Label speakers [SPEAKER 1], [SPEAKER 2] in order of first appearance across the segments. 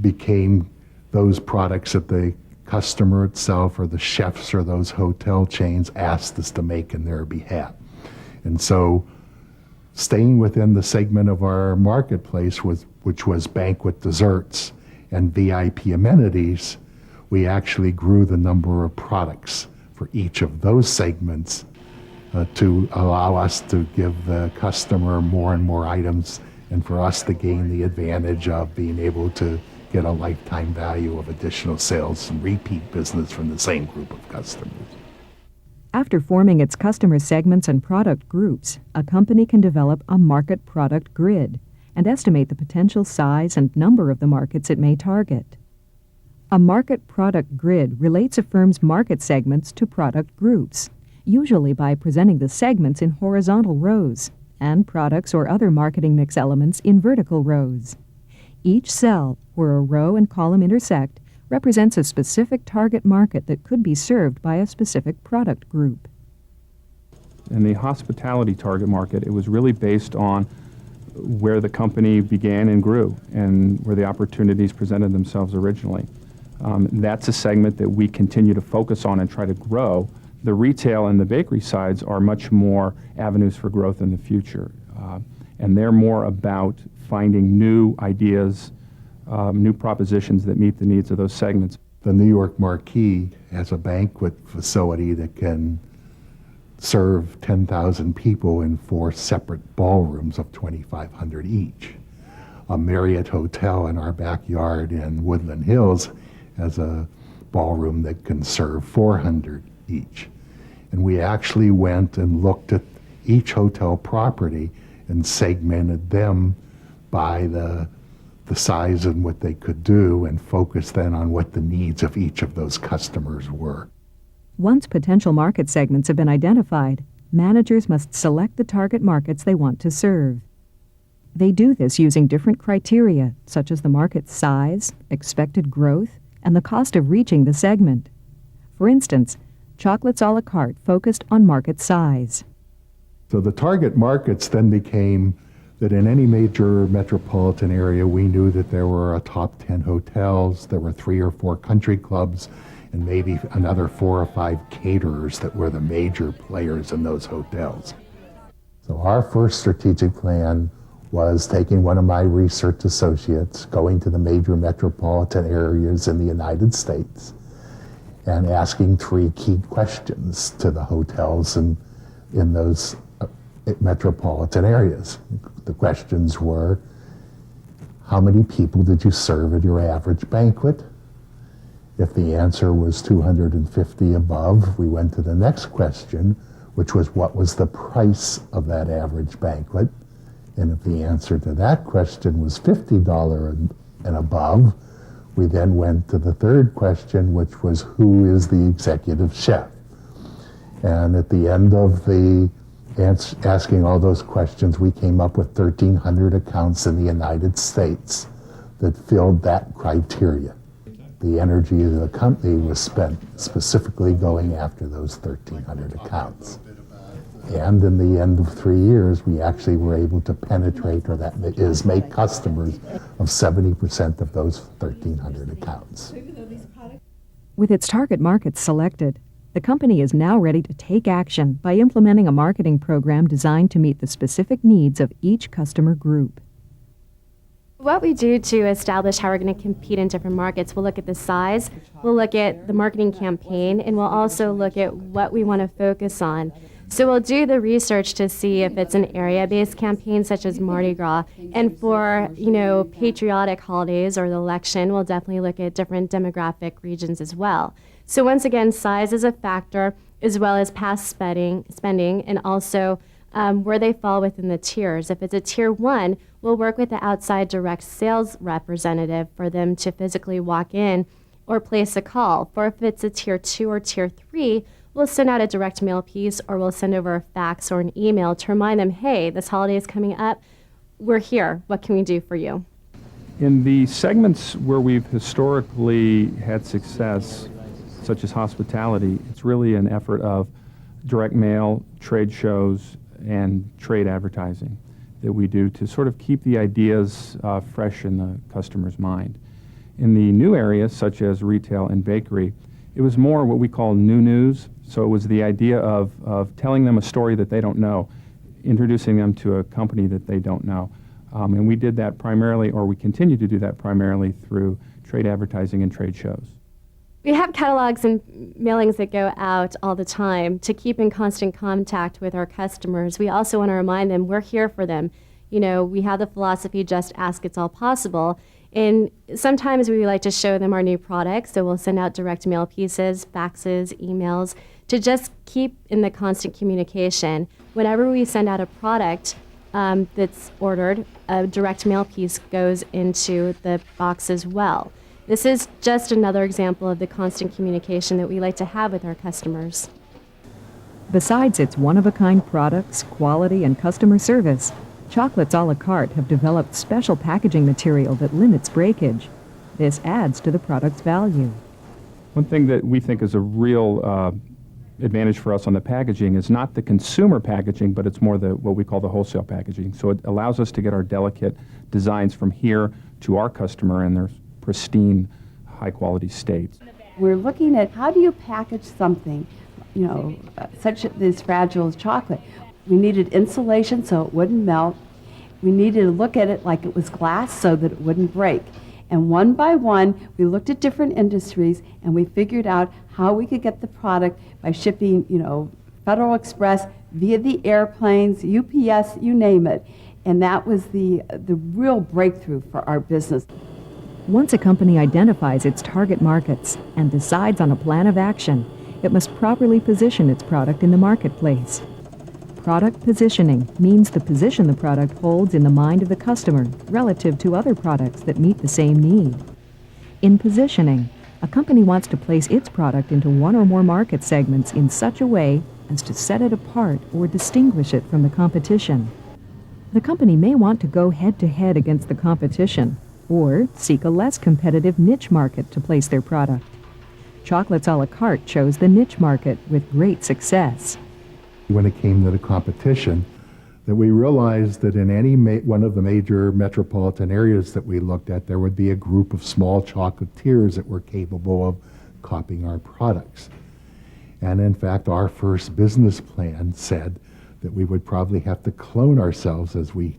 [SPEAKER 1] became those products that the customer itself or the chefs or those hotel chains asked us to make in their behalf. And so staying within the segment of our marketplace, which was banquet desserts and VIP amenities, we actually grew the number of products for each of those segments to allow us to give the customer more and more items and for us to gain the advantage of being able to get a lifetime value of additional sales and repeat business from the same group of customers.
[SPEAKER 2] After forming its customer segments and product groups, a company can develop a market product grid and estimate the potential size and number of the markets it may target. A market product grid relates a firm's market segments to product groups, usually by presenting the segments in horizontal rows and products or other marketing mix elements in vertical rows. Each cell, where a row and column intersect, represents a specific target market that could be served by a specific product group.
[SPEAKER 3] In the hospitality target market, it was really based on where the company began and grew and where the opportunities presented themselves originally. That's a segment that we continue to focus on and try to grow. The retail and the bakery sides are much more avenues for growth in the future. And they're more about finding new ideas, new propositions that meet the needs of those segments.
[SPEAKER 1] The New York Marquis has a banquet facility that can serve 10,000 people in 4 separate ballrooms of 2,500 each. A Marriott Hotel in our backyard in Woodland Hills has a ballroom that can serve 400 each. And we actually went and looked at each hotel property and segmented them by the size and what they could do and focused then on what the needs of each of those customers were.
[SPEAKER 2] Once potential market segments have been identified, managers must select the target markets they want to serve. They do this using different criteria, such as the market size, expected growth, and the cost of reaching the segment. For instance, Chocolates a la carte focused on market size.
[SPEAKER 1] So the target markets then became that in any major metropolitan area, we knew that there were a top 10 hotels, there were 3 or 4 country clubs, and maybe another 4 or 5 caterers that were the major players in those hotels. So our first strategic plan was taking one of my research associates, going to the major metropolitan areas in the United States, and asking 3 key questions to the hotels in those metropolitan areas. The questions were, how many people did you serve at your average banquet? If the answer was 250 above, we went to the next question, which was what was the price of that average banquet? And if the answer to that question was $50 and above, we then went to the third question, which was who is the executive chef? And at the end of the asking all those questions, we came up with 1,300 accounts in the United States that filled that criteria. The energy of the company was spent specifically going after those 1,300 accounts. And in the end of 3 years, we actually were able to penetrate, or that is, make customers of 70% of those 1,300 accounts.
[SPEAKER 2] With its target markets selected, the company is now ready to take action by implementing a marketing program designed to meet the specific needs of each customer group.
[SPEAKER 4] What we do to establish how we're going to compete in different markets, we'll look at the size, we'll look at the marketing campaign, and we'll also look at what we want to focus on. So we'll do the research to see if it's an area-based campaign such as Mardi Gras. And for, patriotic holidays or the election, we'll definitely look at different demographic regions as well. So once again, size is a factor, as well as past spending and also where they fall within the tiers. If it's a tier 1, we'll work with the outside direct sales representative for them to physically walk in or place a call. For if it's a tier 2 or tier 3, we'll send out a direct mail piece or we'll send over a fax or an email to remind them, hey, this holiday is coming up. We're here. What can we do for you?
[SPEAKER 3] In the segments where we've historically had success, such as hospitality, it's really an effort of direct mail, trade shows, and trade advertising that we do to sort of keep the ideas fresh in the customer's mind. In the new areas, such as retail and bakery, it was more what we call new news. So it was the idea of telling them a story that they don't know, introducing them to a company that they don't know. And we did that primarily, or we continue to do that primarily through trade advertising and trade shows.
[SPEAKER 4] We have catalogs and mailings that go out all the time to keep in constant contact with our customers. We also want to remind them we're here for them. You know, we have the philosophy, just ask, it's all possible. And sometimes we like to show them our new products, so we'll send out direct mail pieces, faxes, emails, to just keep in the constant communication. Whenever we send out a product that's ordered, a direct mail piece goes into the box as well. This is just another example of the constant communication that we like to have with our customers.
[SPEAKER 2] Besides its one-of-a-kind products, quality, and customer service, Chocolates a la carte have developed special packaging material that limits breakage. This adds to the product's value.
[SPEAKER 3] One thing that we think is a real advantage for us on the packaging is not the consumer packaging, but it's more what we call the wholesale packaging. So it allows us to get our delicate designs from here to our customer in their pristine, high-quality state.
[SPEAKER 5] We're looking at how do you package something, such as fragile as chocolate. We needed insulation so it wouldn't melt. We needed to look at it like it was glass so that it wouldn't break. And one by one, we looked at different industries and we figured out how we could get the product by shipping, Federal Express, via the airplanes, UPS, you name it. And that was the real breakthrough for our business.
[SPEAKER 2] Once a company identifies its target markets and decides on a plan of action, it must properly position its product in the marketplace. Product positioning means the position the product holds in the mind of the customer relative to other products that meet the same need. In positioning, a company wants to place its product into one or more market segments in such a way as to set it apart or distinguish it from the competition. The company may want to go head-to-head against the competition or seek a less competitive niche market to place their product. Chocolates a la carte chose the niche market with great success.
[SPEAKER 1] When it came to the competition, that we realized that in any one of the major metropolitan areas that we looked at, there would be a group of small chocolatiers that were capable of copying our products. And in fact, our first business plan said that we would probably have to clone ourselves as we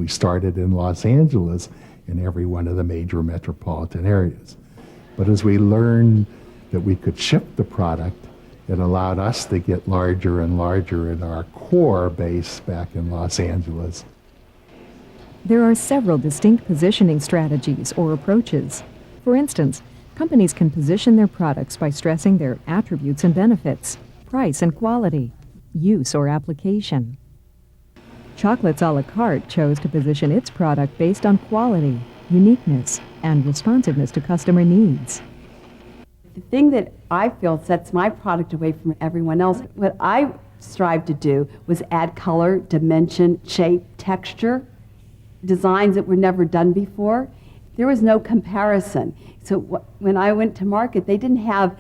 [SPEAKER 1] started in Los Angeles in every one of the major metropolitan areas. But as we learned that we could ship the product, it allowed us to get larger and larger in our core base back in Los Angeles.
[SPEAKER 2] There are several distinct positioning strategies or approaches. For instance, companies can position their products by stressing their attributes and benefits, price and quality, use or application. Chocolates a la carte chose to position its product based on quality, uniqueness, and responsiveness to customer needs.
[SPEAKER 5] The thing that I feel sets my product away from everyone else, what I strive to do was add color, dimension, shape, texture, designs that were never done before. There was no comparison. So when I went to market, they didn't have,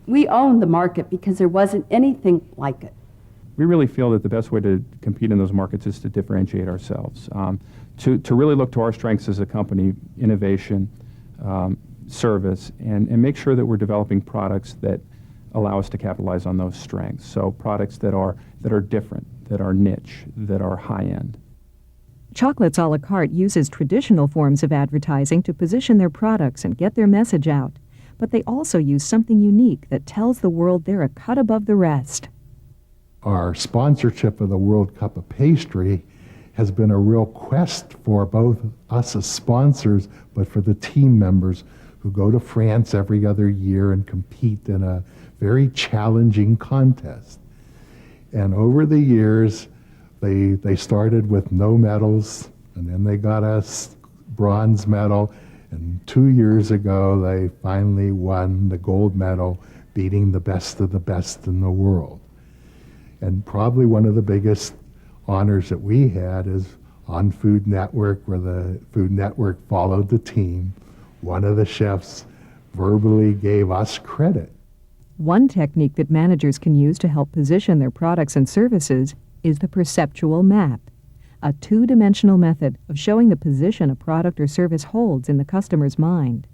[SPEAKER 5] we owned the market because there wasn't anything like it.
[SPEAKER 3] We really feel that the best way to compete in those markets is to differentiate ourselves, to really look to our strengths as a company, innovation, service, and make sure that we're developing products that allow us to capitalize on those strengths. So products that are different, that are niche, that are high-end.
[SPEAKER 2] Chocolates a la carte uses traditional forms of advertising to position their products and get their message out, but they also use something unique that tells the world they're a cut above the rest.
[SPEAKER 1] Our sponsorship of the World Cup of Pastry has been a real quest for both us as sponsors, but for the team members who go to France every other year and compete in a very challenging contest. And over the years, they started with no medals, and then they got a bronze medal, and 2 years ago, they finally won the gold medal, beating the best of the best in the world. And probably one of the biggest honors that we had is on Food Network, where the Food Network followed the team. One of the chefs verbally gave us credit.
[SPEAKER 2] One technique that managers can use to help position their products and services is the perceptual map. a two-dimensional method of showing the position a product or service holds in the customer's mind.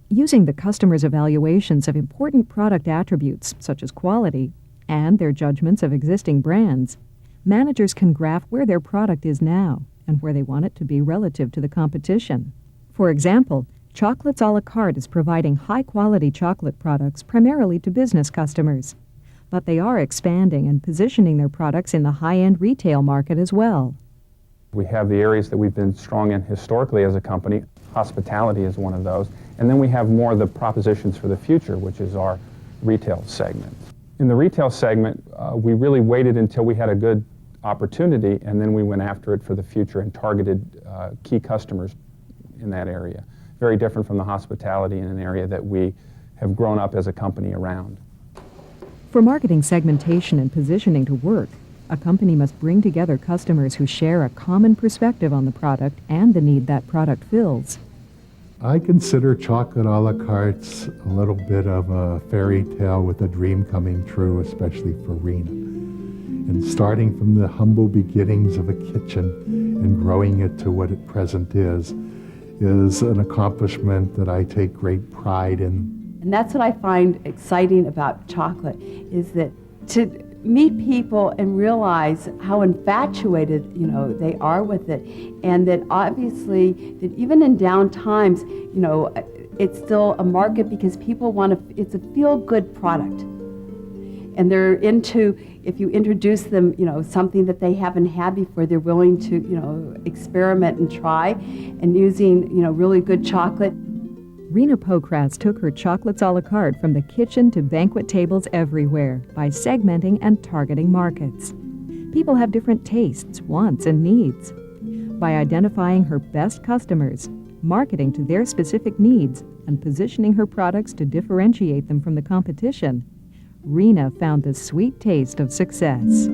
[SPEAKER 2] Using the customer's evaluations of important product attributes, such as quality, and their judgments of existing brands, managers can graph where their product is now and where they want it to be relative to the competition. For example, Chocolates a la carte is providing high-quality chocolate products primarily to business customers, but they are expanding and positioning their products in the high-end retail market as well.
[SPEAKER 3] We have the areas that we've been strong in historically as a company. Hospitality is one of those. And then we have more of the propositions for the future, which is our retail segment. In the retail segment, we really waited until we had a good opportunity, and then we went after it for the future and targeted key customers in that area. Very different from the hospitality in an area that we have grown up as a company around.
[SPEAKER 2] For marketing segmentation and positioning to work, a company must bring together customers who share a common perspective on the product and the need that product fills.
[SPEAKER 1] I consider chocolate a la cartes a little bit of a fairy tale with a dream coming true, especially for Rena. And starting from the humble beginnings of a kitchen and growing it to what it present is an accomplishment that I take great pride in.
[SPEAKER 5] And that's what I find exciting about chocolate, is that to meet people and realize how infatuated, they are with it, and that obviously that even in down times, it's still a market because people it's a feel-good product. And they're into, if you introduce them, something that they haven't had before, they're willing to, experiment and try, and using, really good chocolate.
[SPEAKER 2] Rena Pokratz took her chocolates a la carte from the kitchen to banquet tables everywhere by segmenting and targeting markets. People have different tastes, wants, and needs. By identifying her best customers, marketing to their specific needs, and positioning her products to differentiate them from the competition, Rena found the sweet taste of success.